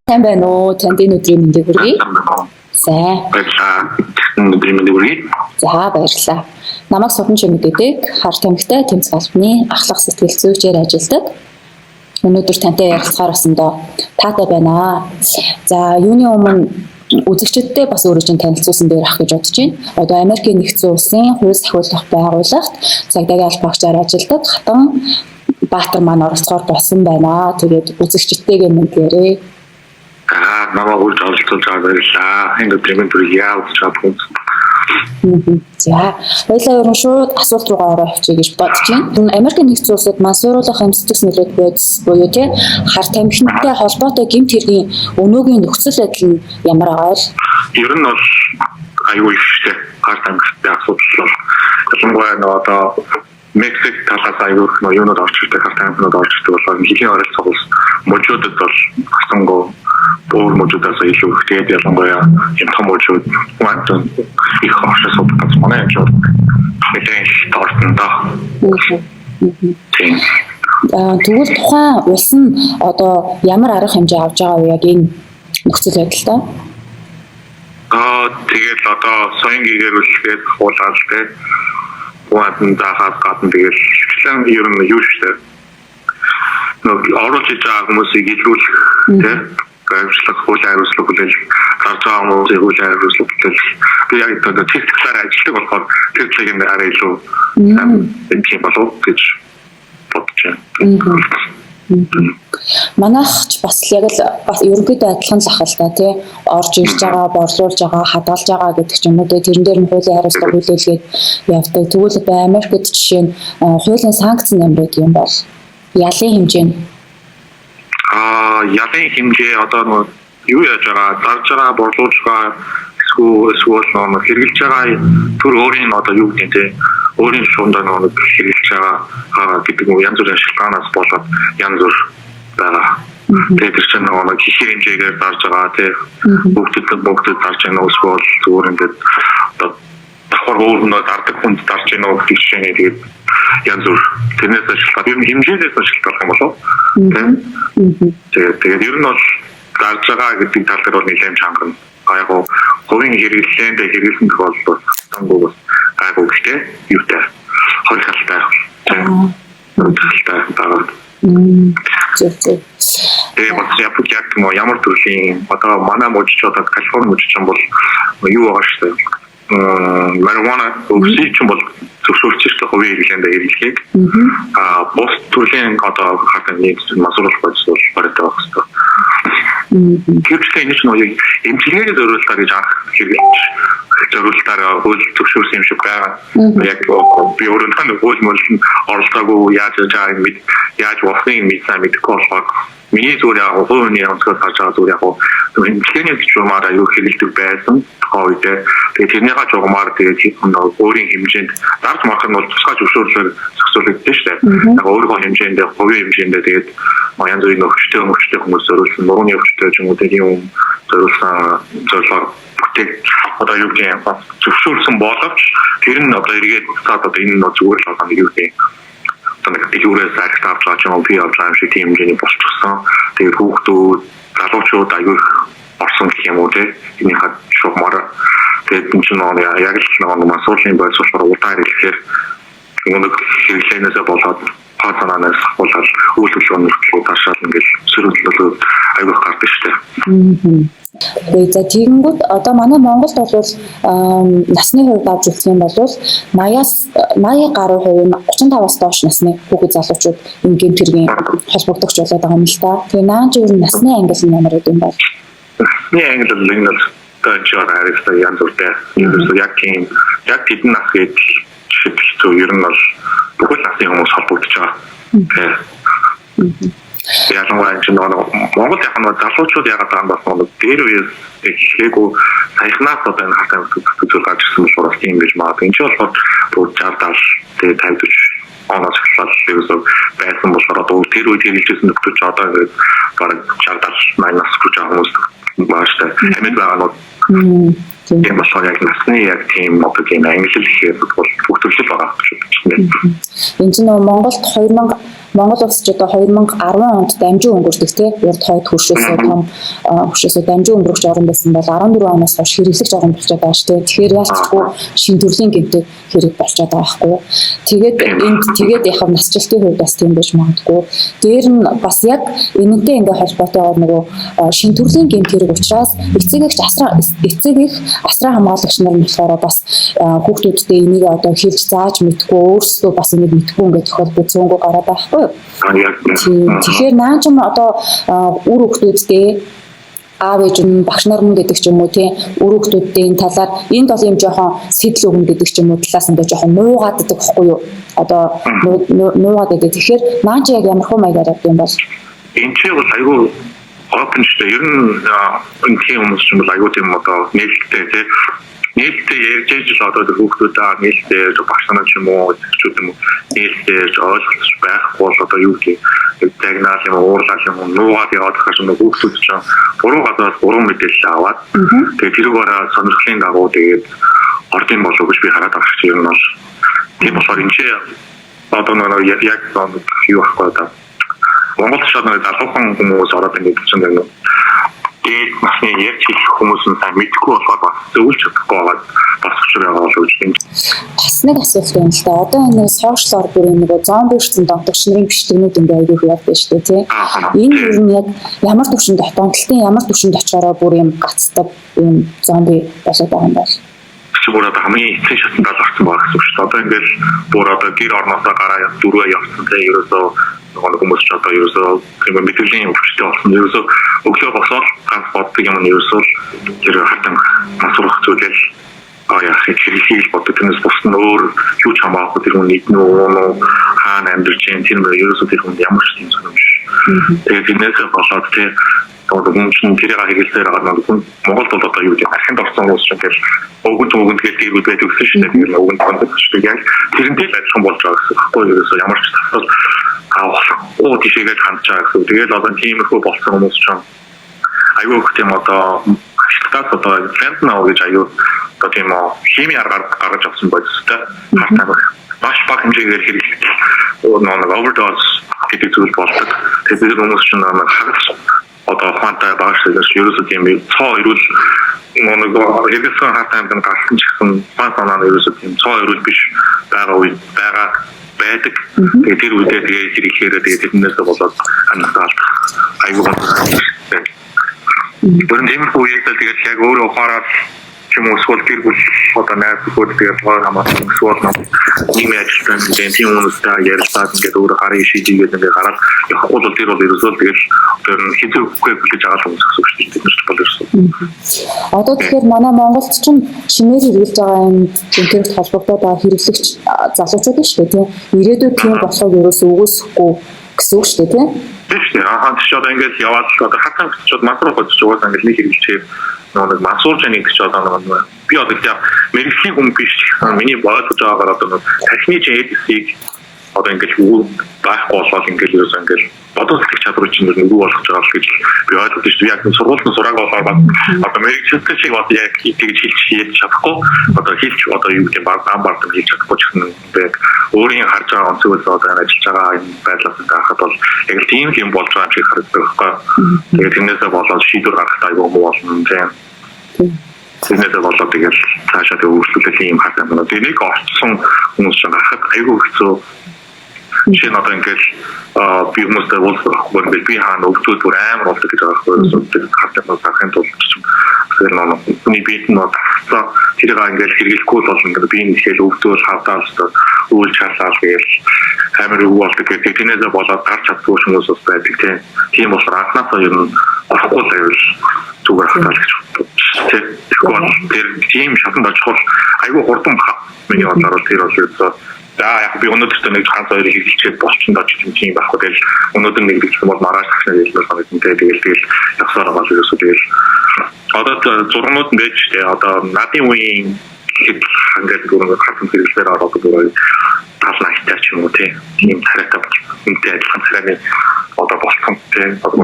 Сайн байна уу? Танд энэ өдрийн мэндийг хүргэе. Сайн. Баярлалаа. Өдрийн мэндийг хүргэе. За баярлалаа. Намайг Содон Чимэдэдэг хар тамхитай тэмцэх албаны ахлах сэтгэл зүйчээр ажилладаг. Өнөөдөр тантай ярилцахаар басандаа таатай байна. За юуны өмнө үзэгчдтэй бас өөрөө чинь танилцуулсан дээр ах гэж бодож байна. Одоо Америкийн нэгдсэн улсын хууль сахиулах байгууллагт цагдаагийн албаагчаар ажилладаг Хатан Баатар маань оролцохоор болсон байна. Тэгээд үзэгчдтэйгээ мэдээрээ. Намайг үрж оролцуулж байгаа баярлалаа. Энэ өдрийн түрүү яавч чадсан. За, хоёлаа ерөн шууд асуулт руугаа ороо авчиг гэж бодож байна. Америкийн нэгдсэн улсад маань суурилах амьсдаг нөлөөт бодис буюу тий хар тамхинтай холбоотой гэмт хэргийн өнөөгийн нөхцөл байдал нь ямар байгаа вэ? Ер нь бол аюул ихтэй хар тамхитай асуудал. Ялангуяа одоо Мексик талаас аюул их юунод орж ирдэг хар тамхинууд орж ирдэг болохоор хэлийн оролцох улс мужуудад бол хасангуу өөр мужуудаас илүү их тэгээд ялангуяа юм том мужууд маань их хашаас бодож манай юм шиг хэлэн тортонда. Тэгвэл тухайн улс нь одоо ямар арга хэмжээ авч байгаа вэ яг энэ нөхцөл байдалтай? Тэгээд одоо соён гэрүүлэхэд хуулаад тэгээд гуйдан дахад гадна тэгээд хэвлэн ер нь юу штэ оруулж байгаа хүмүүсийг илрүүлэх тийм гайвшлах хууль хариуцлага хүлээл гарч байгаа хүмүүсийг хууль хариуцлага хүлээл би яг одоо техникээр ажилладаг болохоор техникийн арай илүү юм болов гэж бодож байна. Манайхч бас яг л бас ерөнхийдөө адилхан л ахал та тий орж ирж байгаа, борлуулж байгаа, хадгалж байгаа гэдэг ч юм уу тэрэн дээр нь хуулийн хариуцлага хүлээлгээд явдаг. Тэгвэл Америкт жишээ нь хуулийн санкц нэмрээд юм бол ялын хэмжээ нь ялын хэмжээ одоо юу яаж байгаа, дарж байгаа, борлуулж байгаа эсвэл хэрэгжилж байгаа төр өөрийн одоо юу гэдэг те өөрийн шундаа хэрэгжилж байгаа гэдэг нь янз бүрийн шалтгаанаас болоод янз бүр байгаа. Тэгээд тэр чинь хихэр хэмжээгээр дарж байгаа те бүгд дарж байгаа эсвэл зүгээр ингээд одоо давхар өөрнөө дардаг хүнд дарж байгаа гэдэг чинь тэгээд янз бүр тэрнээс шалтгаалж ер нь хэмжээс шалтгаалх юм болов уу? Тэгээд ер нь бол дарж байгаа гэдэг тал дээр бол нэлээд чангана. Яг говийн хэрэглээнд хэрэглэн тохиолдол тангуу бас гайгүй гэхдээ юутай хорихалтай байгаа. Тэгээд бас яг ямар төрлийн одоо манай мужич одоо Калифорни мужич юм бол юу байгаа шүү дээ. Марихуана өвсөж юм бол зөвшөөрчтэй говийн хэрэглээнд хэрэглэхийг бус төрлийн одоо хатан нийт масуулах бодис бол барьдаг байна. Гэвч энэ ч нэг эмчилгээний зорилтоор гэж анх хэрэглэж зорилтоор хууль зөвшөөрсөн юм шиг байгаа. Яг би өөрөө нэг хууль мөрөлд оролцоогүй яаж байгаа юм яаж болохыг мэдсэн мэдэхгүй болохоор миний зүгээр яг хуулийн онцгой харж байгаа зүгээр яг эмчилгээний зөвшөөрмээр аюул хэрэгэлдэг байсан. Тэгээд тэрнийхээ журмаар тэгээд өөрийн хэмжээнд дарж марах нь бол тусгай зөвшөөрлөөр зохицуулагдсан шүү дээ. Яг өөрийнхөө хэмжээнд хувийн хэмжээндээ тэгээд янз бүрийн өвчтэй хүмүүс зориулсан, нурууны өвчтэй ч юм уу тийм зориулсан зорилгоор бүтээг одоо юу гэх юм зөвшөөрсөн боловч тэр нь одоо эргээд одоо энэ нь зүгээр л одоо юу гэх юм нэг юурээс арилт авч байгаа юм би авлаа шиг тийм хэмжээний болчихсон. Тэгээд хүүхдүүд залуучууд аюул орсон гэх юм уу тийм энийхээ шугамаар тэгээд энэ чинь яг л масуулын бодис болохоор удаан хэрэглэхээр нэг хэрэглэнээс болоод патанаас болоод үйл хөдлөлтөөр таашаал ингээл сөрөглөлөө аюул гардаг шүү дээ. За тэгэнгүүт одоо манай Монголд бол насны хувьд авч үзэх юм бол 80 гаруй хувь 35-аас доош насны хүүхэд залуучууд энэ гэмт хэргийн холбогдогч болоод байгаа юм л да. Тэгээ наан ч ер нь насны англи нь ямар гэдэг юм бол насны англи нь л таачлаар харилцаа янз бүртэй. Яг тэдэн нас гэж шийдэл ер нь бол бүхэл насны хүмүүс холбогдож байгаа. Ялангуяа энэ Монгол яг нь залуучууд яагаад байгаа юм бол дээр үеэс эхлэегүй саяхнаас одоо энэ хатаа үзүүл гарч ирсэн болохоор тийм гэж магадгүй. Энэ ч болохоор 60 70 50 оноос эхлээл байсан болохоор одоо тэр үед хэрэгжсэн нөхдөж одоо ингээд бараг 60 70 нас хүрч байгаа хүмүүс мааштай хэмээн байгаа нь тийм болохоор яг насны яг тийм одоо тийм англи хэлээр бол бүх төрөл байгаа гэж байна. Энэ чинь Монголд 2010 Монгол улс ч одоо 2010 онд дамжин өнгөрдөг тий урд хойд хөршөөсөө том хөршөөсөө дамжин өнгөрөх орн байсан бол 14 оноос хойш хэрэглэгч орн болчиход байгаа шүү дээ. Тэгэхээр яалтчгүй шин төрлийн гэмтэг хэрэг болчиход байгаа байхгүй. Тэгээд яг насжилтын хувьд бас тийм байж магадгүй. Дээр нь бас яг энэнтэй ингээ холбоотойгоор нөгөө шин төрлийн гэмт хэрэг учраас эцэг их асраа хамгаалагч нар нь болохоор бас хүүхдүүдтэй энийг одоо хэлж зааж мэдгүй өөрсдөө бас энийг мэдгүй ингээ тохиолдол зөөнгөө гараад байхгүй юу? Тэгэхээр наач юм одоо үр хүүхдүүдтэй аав ээж нь багш нар нь гэдэг ч юм уу тийм үр хүүхдүүдтэй энэ талаар энд бол юм жоохон сэтэл өгнө гэдэг ч юм уу талаас нь жоохон нуугаад байдаг байхгүй юу? Одоо нуугаад байдаг. Тэгэхээр наач яг ямар хөө маягаар явд юм бол энэ ч бол айгүй open шүү дээ. Ер нь энэ тийм хүмүүс ч юм бол айгүй тийм одоо нээлттэй тийм нээлттэй ярьж ижил одоо хүүхдүүдээ нээлттэй багш нар ч юм уу зөвчүүд юм нээлттэй ойлгож байхгүй бол одоо юу гэх дагнал юм уурлал юм нуугаад яваад хаш нэг хүүхдүүд ч буруу гадаас буруу мэдээлэл аваад тэгээд тэрүүгээрээ сонирхлын дагуу тэгээд ордын болов гэж би хараад байгаа чинь юм бол тийм болохоор энэ ч одоо нэг яг юу ахгүй одоо Монгол шатны залуухан хүмүүс ороод ингээд чинь нэг тэгээд масны ярьж хэлэх хүмүүс нь сайн мэдгүй болохоор бас зөвлөж чадахгүй байгаа бас учраа байгаа л гэж байна. Бас нэг асуулт байна л да. Одоо энэ сошиалор бүрийн нэг зомби ирсэн донтогч нарын бичлэгнүүд ингээд аягүй их явдаг шүү дээ тий. Энэ юу нь яг ямар төвшөнд дотоодтын ямар төвшөнд очиороо бүр юм гацдаг юм зомби болоод байгаа юм байна. Бүр одоо хамгийн эцсийн шатанд орсон байгаа гэсэн үг шүү дээ. Одоо ингээд бүр одоо гэр орноосоо гараа дөрвөө явсан тий ерөөсөө нэг хүмүүс ч одоо ерөөсөө тийм мэдээллийн өвчтөй болсон. Ерөөсөө өглөө босоод ганц боддог юм нь ерөөсөө тэр хатан масурах зүйлэл яах хэрэглэхийг боддог. Тэрнээс бус нь өөр юу ч хамаагүй тэр хүн нийт нөө хаана амьдарч юм тэр ерөөсөө тэр хүн ямар ч тийм зүйл. Тэгээд тэрнээс болоод тэр одоо хүн тэрийг хэрэглэхээр байгаа нь Монголд бол одоо юу гэдэг архинд орсон хүмүүс ч ингээл өгөн гэдэг зүйл байдаг гэсэн шүү дээ. Тэр өгөн контент шүү дээ. Тэрнтэй л адилхан болж байгаа гэсэн байхгүй юу? Ерөөсөө ямар ч тасал оо тийшээгээд хандж байгаа гэсэн. Тэгээд одоо тиймэрхүү болсон хүмүүс ч аюу гэх юм одоо хаттаас одоо фэнтнал гэж аюу одоо тийм хими гаргаж авсан байцтай хартаа маш бага хэмжээгээр хэрэглэх нэг overdose гэдэг зүйл болдог. Тэгээд хүмүүс ч нэг хагас одоо хантай багш ерөөсөө тийм цоо ирүүл нэг хэрэгсэн хатанд галтан ч гэсэн фантанаа ерөөсөө тийм цоо ирүүл биш байгаа үед байдаг. Тэгээд тэр үедээ тэгээд ирэхээр тэгээд тэрнээс болоод хангаалт аюул байна. Бүрэн тиймэрхүү үедээ тэгээд яг өөрөө ухаараад юм уусвал гэр бүл одоо найзууд тэгээд хамаатай эсвэл нэг ажилтан тийм хүмүүстэй ярилцаад ингээд өөрөө харин шийдгээд ингээд гараад явахгүй бол тэр бол ерөөсөө тэгээд тэр хэзээ хүлээж аваад хүмүүс гэсэн үг шүү дээ тийм бол ерөөсөө. Одоо тэгэхээр манай Монголд ч химээр хэрэглэж байгаа энэ интернет холбогдоод байгаа хэрэглэгч залуучууд шүү дээ тийм ирээдүйд тийм болохыг ерөөсөө үгүйсэхгүй гэсэн үг шүү дээ тийм. Тийм шүү дээ. Хаач одоо ингээд яваад одоо хатан гэж масрах гэж угаасаа ингээд нэг хэрэглэхээр нэг масуурж нэг гэж одоо би одоо тийм мэрэгжлийн хүн биш миний бодлож байгаагаар одоо тахны эдисийг одоо ингээд байхгүй болоод ингээд ерөөсөө ингээд бодох чадвар чинь нөгөө болгож байгаа гэж би ойлгож байна. Яг нь сургуулийн сураг болоод одоо мэрэгчлэлтэй шиг одоо яг тэгж хэлж чадахгүй одоо хэлж одоо юу гэдэг баар хэлж чадахгүй ч гэсэн яг өөрийн харж байгаа онцгойлоо одоо ажиллаж байгаа энэ байдлаас харахад бол яг тийм юм болж байгаа юм шиг харагддаг байхгүй. Тэгээд тэрнээсээ болоод шийдвэр гаргах айгүй муу болно тийм. Тэрнээсээ болоод тэгээд цаашаа тэг өөрчлөлт юм хатаа байна. Тэнийг орцсон хүмүүс ч харахад айгүй хэцүү. Жишээ нь одоо ингээд би хүмүүстэй уулзахгүй ингээд би хаана өвчтөд бүр амар болдог гэж байгаа байхгүй. Тэр хатаа захын тулд тэр нэг бид нь тасцаа тэрийг ингээд хэрэглэхгүй бол ингээд би нэхэл өвчтөд хавтаа үйл чарлал гээл амар үг болдог гэдэг. Тэрнээсээ болоод гарч чаддгүй хүмүүс бас байдаг тийм болохоор анхнаасаа ер нь орохгүй л байвал зүгээр хатаа л гэж боддог. Тэр тийм шатанд очихвол айгүй хурдан миний бодлоор тэр бол ерөөсөө за яг би өнөөдөр нэг ганц хоёрыг хэлчихээд болчихно даа ч тийм байхгүй. Тэгэл өнөөдөр нэг гэж бол маргааш тахнаа хэлмээр санагдантай. Тэгэл явсаар байгаа л ерөөсөө тэгэл одоо зургууд нь байж тээ одоо надын үеийн ингээд гөрөнгө хатан хэрэглээр ороод байгаа тал найтаа ч юм уу тийм царайтай үнтэй адилхан царайны одоо болсон тийм одоо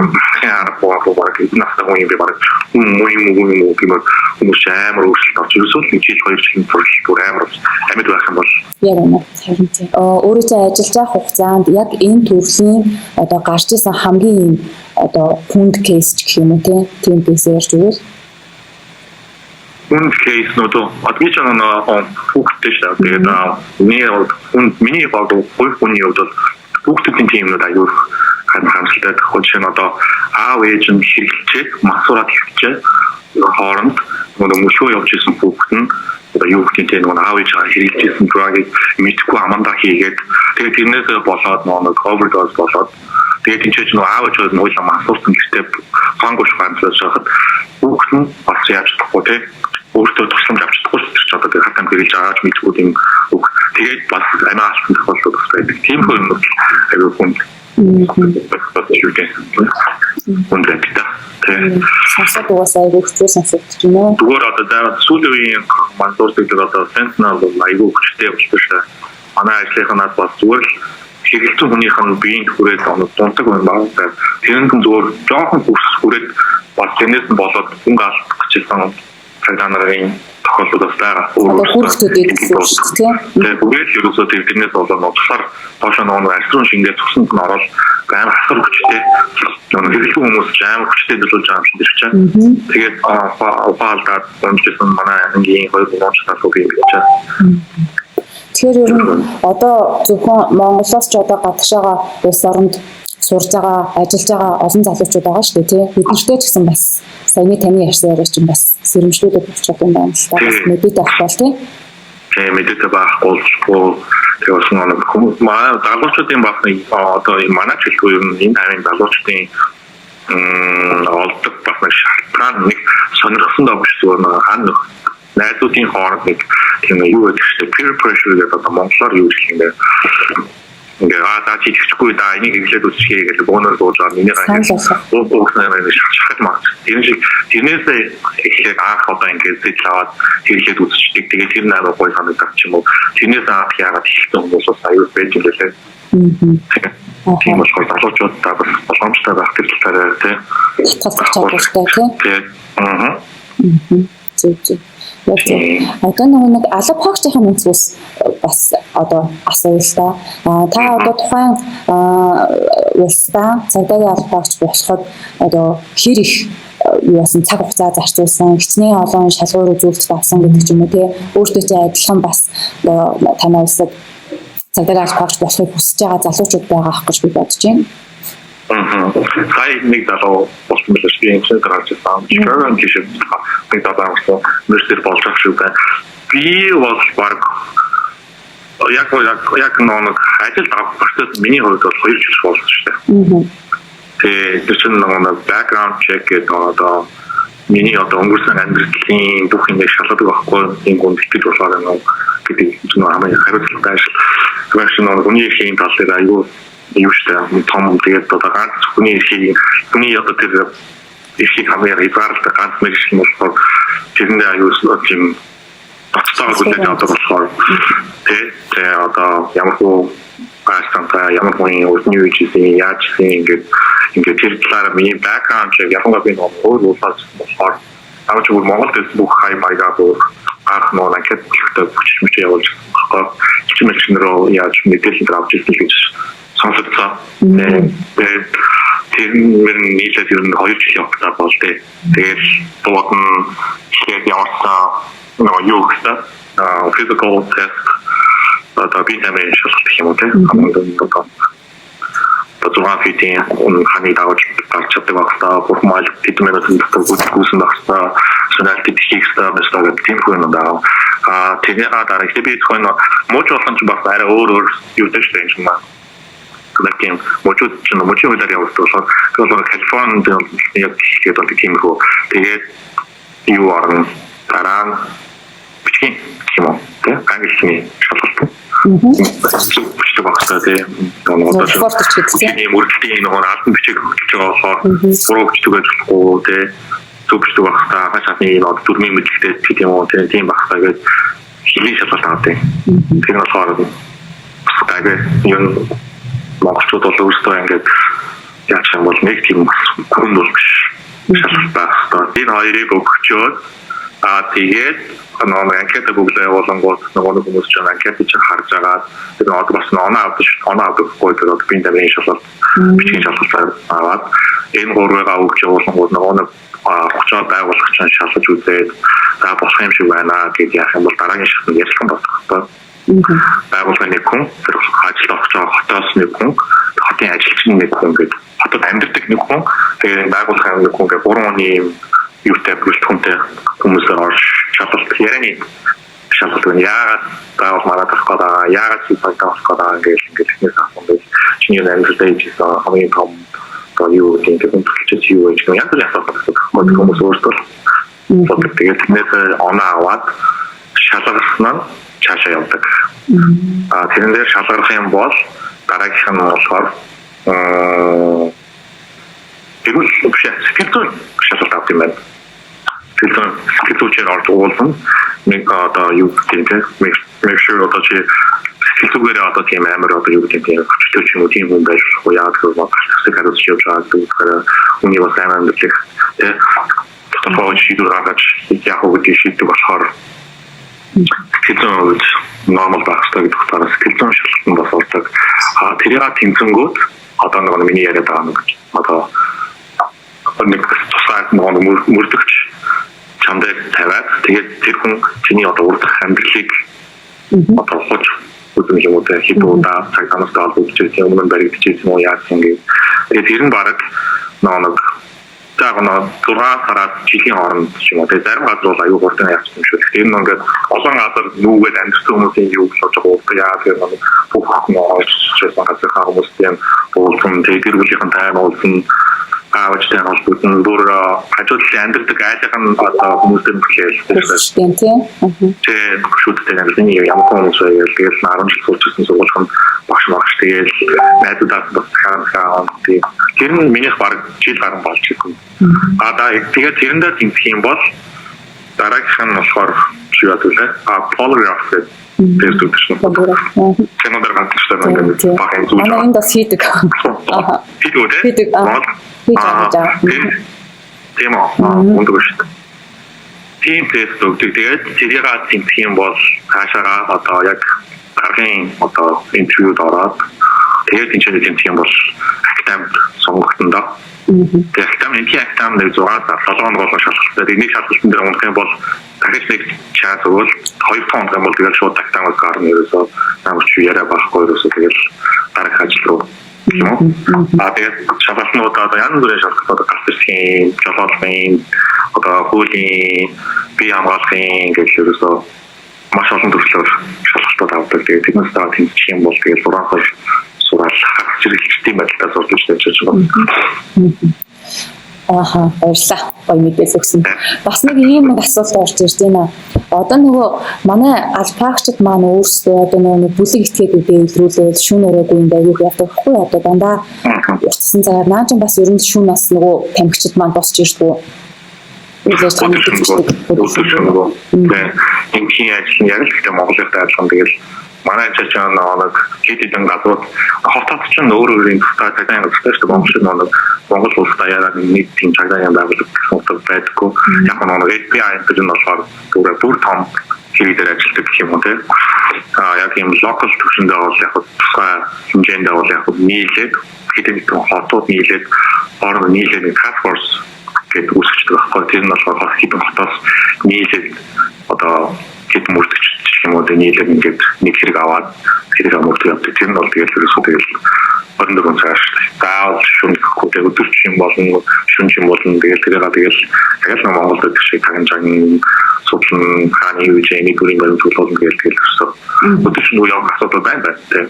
арга баг настай хүн юм би баг юм гэмээр хүмүүс амар өөрчлөлт орж ирсэн л 1 жил 2 жилийн турш бүр амар амьд байх юм бол яг үнэ харин тийм өөрөөсөө ажиллаж байгаа хугацаанд яг энэ төрлийн одоо гарч исэн хамгийн одоо хүнд кейс гэх юм уу тийм кейс ярьж өгвөл хүнд кейс нөтө адмич нэг хүүхдтэй шүү дээ миний баг хүний хувьд хүүхдүүдийн тиймнүүд аюул хандлттай хүн чинь одоо аав ээж нь хэрэглэж масураад хэрэгжээ хооронд мөшөө явж исэн хүүхд нь одоо юу гэдэг нь аав ээж хэрэглэж исэн драгыг мэдгүй амандаа хийгээд тэгээд тэрнээс болоод нэг overdose болоод тэгээд энэ чинь аав ээж нь уйлаа масуурсан гэртээ хангуш ганцлаж хахад хүүхд нь бас яаж чадахгүй те өөртөө тусламж авч чадахгүй ч одоо тэгээд хатам хэрэглэж аваад мэдгүй юм үг тэгээд бас амиа алсан тохиолдол бас байдаг тийм хүн аюул хүн Сонсоод угаасаа айгүй хэцүү сонсогдож байна уу? Зүгээр одоо сүүлийн үеийн мандуурдаг одоо сентнал айгүй хүчтэй болчихсон. Манай ажлынханаас бас зүгээр л хэрэгэлсэн хүнийх нь биеийн хүрээд дунтаг байна баг. Тэр нь зүгээр жоохон хүрээд бас тэрнээс нь болоод хүн алдах гэжсэн цагдаа нарын тохиолдол байгаа. Хүүхдүүдийг гэсэн шүү дээ. Тэгээд бүгд ерөөсөө тэрнээс болоод ноцлоор тоошоо нэг альтрон шингээ цуснд нь ороод амар хасар хүчтэй хэрэглэн хүмүүс амар хүчтэй дөлөж байгаа юм шиг байна. Тэгээд фаалдаад өмчсөн манай ангийн хоёр нууцтай би гэж байна. Тэгэхээр ер нь одоо зөвхөн Монголоос ч одоо гадагшаага улс оронд сурж байгаа, ажиллаж байгаа олон залуучууд байгаа шүү дээ, тийм. Биднэртэй ч гэсэн бас саяны таны ярьсан яриа чинь бас сэрэмжлүүлээд болчих юм байна л та. Бас мэдээд авах тийм. Тийм мэдээд байхгүй тэгээс нэг хүмүүс манай залуучуудын бахны одоо манай жилгүй юм энэ таны залуучуудын олдог бас нэг шалтгаан нэг сонирхсан даа биш зүгээр хань найзуудын хооронд нэг тийм юу гэдэг чинь peer pressure гэдэг одоо монголоор юу гэх юм бэ ингээ та чичгүй да энийг хэлээд үсчихээ гэж бөөнөр дуужаа миний гайхаж нэг шахаад маа тэрнээс эхлээд анх одоо ингээ зэт аваад хэлээд үсчихдэг тэгээд тэр нээр гой санагдах ч юм уу тэрнээс анх яагаад хэлсэн хүмүүс бас аюул байж юм лээ тийм бол залуучууд та бас боломжтой байх гэж тарай тий зүг одоо нэг алба хаагчийн үнцгээс бас одоо асуултаа та одоо тухайн улсдаа цагдаагийн алба хаагч болоход одоо хэр их юусан цаг хугацаа зарцуулсан хичнээн олон шалгуур үзүүлэлт авсан гэдэг ч юм уу тий өөртөө адилхан бас танай улсад цагдаагийн алба хаагч болохыг хүсэж байгаа залуучууд байгаа ах гэж би бодож байна. Хай нэг залуу болсон мэлс би энэ гарч ирсэн. Чикаго гişib нэг залуу мөрсөр болж байгаа шүү дээ. Би бол баг яг нэг ажил авах миний хувьд бол 2 жил болсон шүү дээ. Тэгээд чинь нэг background check гэдэг одоо миний одоо өнгөрсөн амьдралын бүх юм шалгадаг байхгүй энэ гүнд итгэж болохоор нэг гэдэг нь хамгийн хариуцлагатай ажил. Тэгвэл чинь нэг хүний эрхийн тал дээр аюу юу ч том тэгээд одоо ганц хүний одоо тэр эрхийг хамаараа изгаарлалтай ганц мэрэгч юм болохоор тэрэндээ аюул тийм батцаа хүлээж авдаг болохоор тэгээ одоо ямар хөө гастантаа ямар хүний өрний үеийн яаж ингээд тэр талаараа миний бэкграунд чек яваа би нэг өөр улсаас болохоор авч бүр Монголд бүх хай маягаар бүр анх нэг хэвтэй хүчмж явуулж байгаа чимэлчнэрөө яаж мэдээлэл авч ирсэн гэж сонсогдсон. Тэр нийлээд ер нь 2 жил явагдаа бол тэгээд бууд нь ихэд явсан юу гэсэн physical test одоо би нэмээ шалгалт юм уу те одоо фитийн ханы давж гарч чаддаг багтаа формал тэдмээр зөвхөн гүйцэтгэсэн багтаа сонирхолтой техниктэй байсан тийм хүн удаа тэгээ дараа би зөвхөн мууч болсон ч бас арай өөр юу гэж юм байна. Гэвч мочууд дээр явуулсан болохоор Калифорнид яг тэгээд бол тийм хөө тэгээд юу арна дараа нь бичгийн юм уу тэ англи шалгалт зөвхөн багтаа тийм одоо тийм үргэлжлэлийн нэг албан бичиг хөтлөж байгаа болохоор буруу бичдэг болохгүй тэ зөвхөн багтаа хашааны нэг дөрмийн мэдлэгтэй тийм үү тийм багтаа гэж хэлийн шалгалт авдаг. Тэр болохоор тагаа юм монголчууд бол өөрсдөө ингээд яаж юм бол нэг тийм хүн бол биш шалтгаалтай. Энэ хоёрыг өгчөөд тэгээд анкет бүглээ болонгууд нөгөө хүмүүс ч анкет чи харж байгаа. Тэгээд одоо бас оноо авахгүй тэгээд би энэ шалгалт бичгийн шалгалт аваад энэ гурвыгаа өгч болонгууд нөгөө 30 байгуулагч нь шалгаж үзээд за болох юм шиг байна гэж яах юм бол дараагийн шатнд ярилцсан болох. Байгууллагын нэг хүн тэр ажил авах гэж хотоос нэг хүн хотын ажилчин нэг хүн гэдэг хотод амьдардаг нэг хүн тэгээд байгууллагын нэг хүн гэх 3 оны юутай бүрэлдэхүүнтэй хүмүүсээр орж шалгалт ярианы шалгалт нь яагаад заавал манайд авах гэдэг яагаад чи баятаа авах гэдэг ингээд ихнээс авах юм чиний амьдралдаа хийсэн хамгийн том юу гэдэг нь төлөвлөж юу гэж янз бүрийн асуудал хүмүүс өөрсдөө боддог. Тэгээд тэрнээс оноо аваад шалгалснаа цаашаа явдаг. Тэрэн дээр шалгарах юм бол дараагийнх нь болохоор тэгвэл сэтгэл шалгалт авах юм байна. Сэтгэлзүйчээр орж уулзсан нэг одоо юу гэдэг make sure одоо чи сэтгэлзүйгээр одоо тийм амар одоо юу гэдэг хүчтэй ч юм уу тийм хүн байж болох яа гэх юм бол хариуцж явж байгаа гэдэг үнийг бас амар мэдэх тодорхой шийдвэр гаргаж яах вэ гэдэг шийддэг болохоор сэтгэлзүйч нормал байх хэрэгтэй гэдэг утгаараа сэтгэлзүйн шалгалтанд бас ордог. Тэрийг тэмцэнгүүд одоо нэг миний яриад байгаа нэг одоо нэг тусгай мөрдөгч чамдаа тавиад тэгээд тэр хүн чиний одоо урдах амьдралыг одоо хож үзэн юм уу хэд удаа цагаанаас даалгавч юм баригдчихсэн юм уу яасан гээ. Тэгээд тэр нь баг нэг тагнаа 6 сард жилийн хооронд ч юм уу тэгээд зарим газар бол аюу хурдан явсан юм шүү. Тэгэхээр энэ ингээд олон газар нүүгээд амьдсан хүмүүсийн юу болж байгаа яа гэх юм бүх хүмүүс газар хүмүүсийн уулзсан тэгээд гэр бүлийнхэн тайван уулзсан аавчтай холбогдсон бүр хажуудлын амьдардаг айлхан одоо хүмүүстэй бүхэл тийм шүттэй амьдсан ямар хүмүүс байгаад тэгэл 10 жил сурчсан сургуулийн багш багш тэгэл найдуудаас бас хаана тийм тэр нь минийх баг жил гарсан болж ирсэн. Тэгээд тэрэндээ тэмцэх юм бол дараагийнх нь болохоор юу гэдэг вэ? Polygraph гэдэг тест үүсгэн. Кинодэр ганцтай нэг багын зүйл. Манай энд бас хийдэг. Хийдэг. Тийм үнэхээр шүү. Тийм тест өгдөг. Тэгээд тэрийг тэмцэх юм бол цаашаа одоо яг гаргийн одоо интервьюд ороод тэгээд энэ тэмцэх юм бол актамд сонгогдондоо. Тэгээд актам нэг 6 7 болоо шалгалтай. Энийг шалгалтын дээр унах юм бол дахиж нэг чанс өгвөл 2 тоног юм бол тэгээд шууд актамаас гарна ерөөсөө намайг чи яриа байхгүй ерөөсөө тэгээд дараах ажил руу тэгээд шалгалтнууд одоо янз бүрийн шалгалтууд гарсан жолоолын одоо хуулийн бие хамгааллын гэж ерөөсөө маш олон төрлөөр шалгалтууд авдаг. Тэгээд тэднээс таа тэмцэх юм бол тэгээд 6 хол сурал хэрэгжүүлэлтийн байдлаар сурч байж байгаа. Баярлалаа. Гоё мэдээлэл өгсөн. Бас нэг ийм нэг асуулт орж ирж байна. Одоо нөгөө манай алпаагчид маань өөрсдөө одоо нөгөө бүлэг этгээдүүдээ илрүүлээд шүүн өрөөгүй юм даа юу яадаг вэ? Одоо дандаа уртсан цагаар нааж бас ер нь шүүн нас нөгөө тамхичид маань босч ирдэг. Үлээж танилцдаг. Энэ чинь ажил яг л гэдэг Монголын ажиллагаа тэгэл манай ажил нэг хэдэн газрууд хотод ч өөр тусгай цагаан явуулдаг шүү дээ. Монгол улс даяараа нэг тийм цагаан байгууллагууд байдаггүй. Яг нэг FBI гэдэг нь болохоор бүр том хэрэгээр ажилладаг гэх юм уу те. Яг юм локал төвшөндөө бол яг тусгай хэмжээндээ бол яг нийлээд хэдэн хотууд нийлээд орон нийлээд task force гэдэг үүсгэж байгаа байхгүй. Тэр нь болохоор хэдэн хотоос нийлээд одоо хэдэн мөрдөгч юм уу нийлээд ингээд нэг хэрэг аваад хэрэг амурдаг явдаг. Тэр нь бол тэгэл ерөөсөө тэгэл 24 цагаас даавал шүнхэхгүй өдөрч юм болно шүнж юм болно тэгэл тэгэл Монголд гэдэг шиг тагнажин судлан хааны юу гэж нэг бүрийн баримт болно тэгэл өсөө өдөрч нь явах асуудал байна тийм.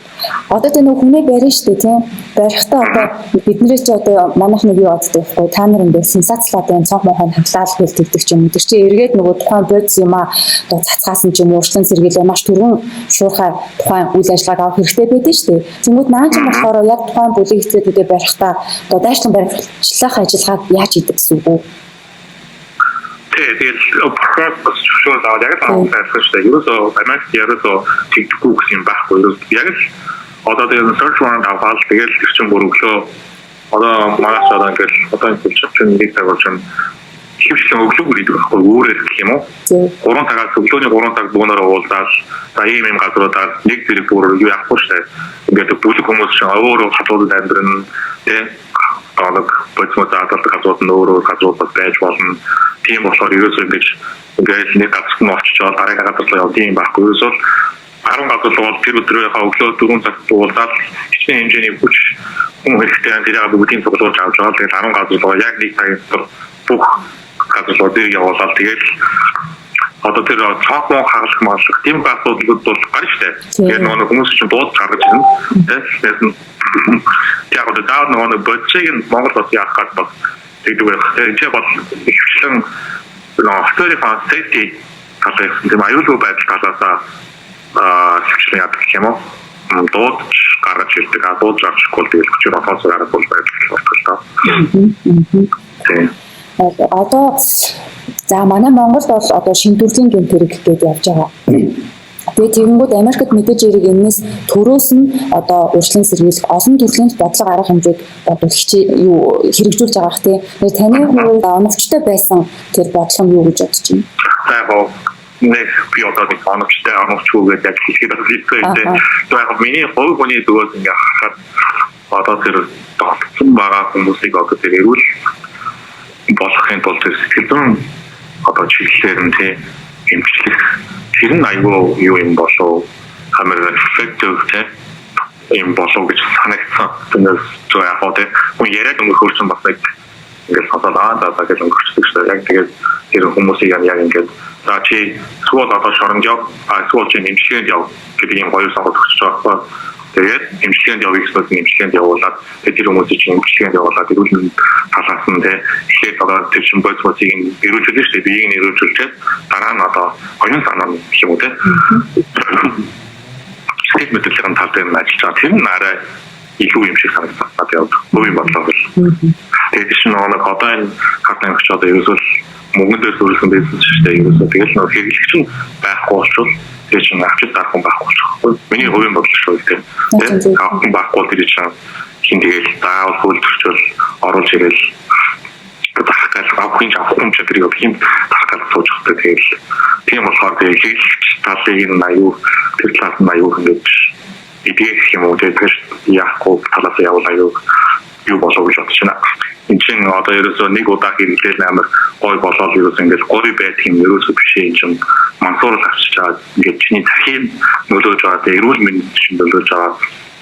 Одоо тэ нэг хүнээ барина шүү дээ тийм. Барихтаа одоо биднээс ч одоо манайх нэг юу боддог байхгүй та нар ингээд сенсацлаад энэ цонх мохон хамлаад хэлдэг ч юм уу. Тэр чинь эргээд нөгөө тухайн бодис юм аа одоо цацгаасан ч юм уу урьдчилан сэргийлээ маш түргэн шуурхай тухайн үйл ажиллагааг авах хэрэгтэй байдаг шүү дээ. Тэнгүүд нааж болохоор яг тухайн бүлэг этгээдүүдэд барихтаа одоо дайшлан баримтлах ажиллагааг яаж хийдэг гэсэн үг үү? Тэгэл процесс шүү дээ. Яг л авах хэрэгтэй. Ерөөсөө Америкт ерөөсөө тэгдэггүй гэсэн юм байхгүй. Яг л одоо тэгээд search warrant аваад тэгэл тэр чинь бүр өглөө Одоо манайч одоо ингээд одоо энэ чинь нэг цаг болж хөвчлэн өглөө гэдэг байхгүй өөрөөр гэх юм уу? 3 цагаас өглөөний 3 цаг дуунаар уулзаад за ийм газруудаар нэг зэрэг бүр юу яахгүй шээ. Ингээд бүлэг хүмүүс чинь өөрөө хадгалж амьдрын тий одоо бодмод аадалдаг газрууд нь өөрөө газруудад байж болно. Тийм болохоор ерөөсөө ингээд нэг газар нь очичоод дараагийн газар руу явдаг юм байхгүй. Ерөөсөө 10 газар бол тэр өдрийнхөө өглөө 4 цагт уулзаад хичнээн хэмжээний хүч хүн хэрэгтэй тэрийг бүгдийн цуглуулж авч байгаа. Тэгээд 10 газар руу яг нэг цагт бүх газар дээр явуулаад тэгээд одоо тэр цаахгүй хаалх маалх тийм газрууд бол гарч штэ. Тэгээд нөгөө хүмүүс чинь дууд гаргаж ирнэ. Тэгээд яг одоо даа нөгөө бодцыг нь Монгол бод яах гээд бол тэгдэг байх. Тэгээд бол ихвчлэн нөгөө автомобилийн safety талаас тийм аюулгүй байдал талаас ихвчлэн яадаг юм уу? Дууд гаргаж ирдэг. Дууд гарчихгүй тэгэл хүчээр офоос гарах бол байдал болчихлоо. Тийм. Одоо за манай Монгол бол одоо шинжлэлийн гэмт хэрэг гэдээ явж байгаа. Тэгээд тэгэнгүүт Америкт мэдээж хэрэг энэс төрөөс нь одоо урьдчилан сэргийлэх олон төрлийн бодлого арга хэмжээг бодвол хэрэгжүүлж байгаа хэ. Тэгээд таны хувьд оновчтой байсан тэр бодлого нь юу гэж бодож байна? Нэг би одоо нэг оновчтой оновчгүй гэдэг хэлгээд байна. Тэгээд миний хувь хүний зүгээс ингээ харахад одоо тэр тогтсон байгаа хүмүүсийг одоо тэр эрүүл болохын тулд сэтгэлзэн одоо чиглэлээр нь тийм эмчлэх тэр нь аюу юу юм болов хамаар effective тийм болов гэж санагдсан. Тэгээс зөв яг одоо хүн яриад өнгөрсөн бас нэг ингээд хаталаа за гэж өнгөрчихсөн шүү дээ. Яг тэгээд тэр хүмүүсийг яг ингээд за чи сүүл одоо шоронд яв сүүл чи эмчилгээнд яв гэдэг юм хоёр сонголт өгч байгаа. Тэгээд эмчилгээнд явах гэсэн эмчилгээнд явуулаад тэр хүмүүсийг чинь эмчилгээнд явуулаад эрүүл талаас нь тэгэхээр одоо тэр чинь бодцыг эрүүлжүүлж штэ биеийг нь эрүүлжүүлээд дараа нь одоо оюун санаа гэх юм уу те сэтгэл мэдрэлийн тал дээр нь ажиллаж байгаа. Тэр нь арай илүү юм шиг санагдсан. Одоо юу бодлоо бол. Тэгээд чинь нэг одоо энэ хатны өгч одоо ерөөсөө мөнгөдөөс өөрсөн байсан шүү дээ. Ерөөсөө тэгэл нэг хэрэглэгч нь байхгүй болчихвол тэр чинь авчид дарах хүн байхгүй болчихвол миний хувийн бодол шүү дээ. Тэгээд авах байхгүй тэр чинь хин тэгэл заавал хөлтөрчөл оруулж ирэл дахиад авахын авахгүй ч тэр юм дахиад сууж өгдөг. Тэгэл тийм болохоор хэрэглэгч талыг нь аюу тэр талаас нь аюу ингэж идэх юм уу тэгэхээр яахгүй талаас явуулаа юу болов гэж бодож байна. Энд чинь одоо ерөөсөө нэг удаа хэрэглээл амар гой болоод ерөөсөө ингээд гой байдаг юм ерөөсөө биш юм чинь мансуур авчиж байгаа ингээд чиний тархийг нөлөөж байгаа тэгээ эрүүл мэнд чинь нөлөөж байгаа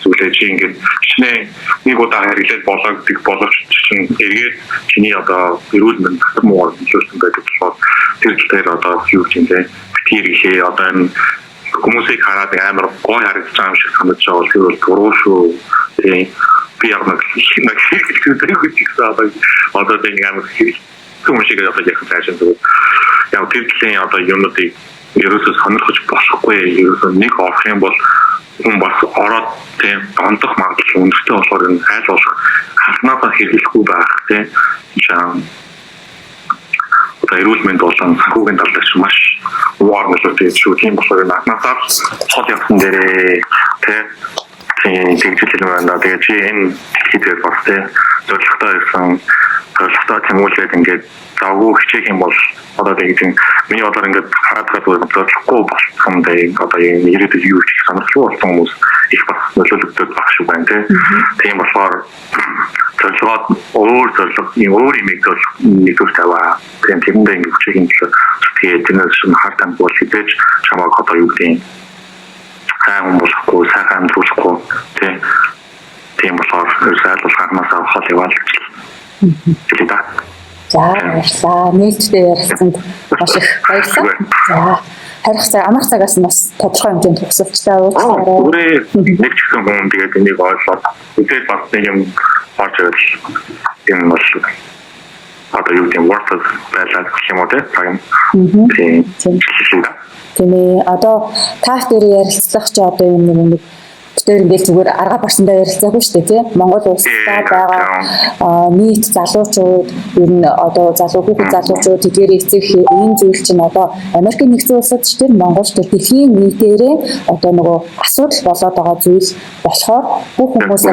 зүйлээ чи ингээд чиний нэг удаа хэрэглээл болоогддаг боловч чинь эргээд чиний одоо эрүүл мэнд муу нөлөөлсөн байдаг болохоор тэр дээр одоо юу гэж юм те битгий ихээ одоо энэ хүмүүсийг хараад амар гой харагдаж байгаа юм шиг санагдаж байгаа бол тэр бол буруу шүү. Тэгээ би яг нэг одоо нэг амар хүмүүс шиг одоо яг цаашаа зүгээр яг тэр төлөний одоо юмнуудыг ерөөсөө сонирхож болохгүй ерөөсөө нэг орох юм бол хүн бас ороод тийм дондох магадлал өндөртэй болохоор энэ айл болох хаснаасаа хэрэглэхгүй байх тийм эрүүл мэнд болон санхүүгийн талаас маш угаар нөлөөтэй шүү. Тийм болохоор нааднасаа цол явсан дээрээ тийм тэгжлэл байна. Тэгээд чи энэ хэлээр бас тийм зорилготой ирсэн. Зорилготой тэмүүлээд ингээд завгүй хичээх юм бол одоо тийм миний бодлоор ингээд хараад байгаа зорилгогүй болсон дээ. Одоо энэ ирээдүйд юу хийх сонирхолтой болсон хүмүүс их бас нөлөөлөгдөж байх шиг байна тийм болохоор зорилгоод өөр имийг нэгдүгээр таваа. Тийм тэрэндээ ингээд хичээхийн төлөө тэгээд тэрнээс шин хартан бол хизээж чамайг одоо юу гэдэг сайн болохгүй сайхан амжуулахгүй тийм болохоор зайлшгүй хагнаас авах яваал гэж хэлээ. За баярлалаа. Нээлттэй ярилцсанд маш их баярлалаа. За харих цаг амрах цагаас нь бас тодорхой хэмжээнд төгсөлттэй уулзаарай. Нэг ч гэсэн хүн тэгээд энийг ойлгоод үгүй бас нэг юм орж ирэл юм бол одоо юу гэдэг worth байлаа гэх юм уу тийм. Тийм ээ одоо тааф дээр ярилцлах ч одоо юм нэг тэр ингээд зүгээр арга барсандаа ярилцаагүй шүү дээ тий. Монгол улстай байгаа нийт залуучууд ер нь одоо хүүхэд залуучууд тэдгээр эцэг энэ зүйл чинь одоо Америкийн нэгдсэн улсад ч тэр Монгол ч тэр дэлхийн нийтээрээ одоо нөгөө асуудал болоод байгаа зүйл болохоор бүх хүмүүс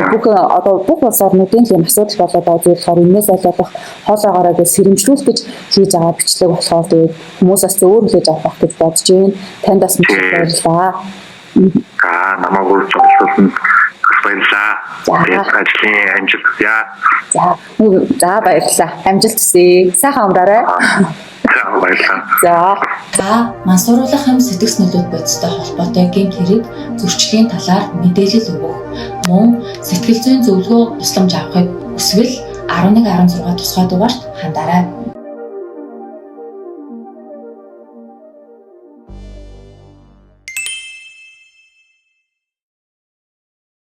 бүх улс орнуудын тийм асуудал болоод байгаа зүйл болохоор энэс айлуулах хоолойгоороо гэж сэрэмжлүүлэх гэж хийж байгаа бичлэг болохоор тэгээд хүмүүсээс өөр хүлээж авах гэж бодож байна. Танд бас маш их баярлалаа. Намайг урьж олсон баярлалаа. Ажлын амжилт яа. За баярлалаа. Амжилт хүсье. Сайхан амраарай. Баярлалаа. Маань сурвалжлах хэм сэтгс нөлөөт бодистой холбоотой гэмт хэрэг зөрчлийн талаар мэдээлэл өгөх, мөн сэтгэл зүйн зөвлөгөө тусламж авахыг хүсвэл 11 16 тусгай дугаарт хандаарай.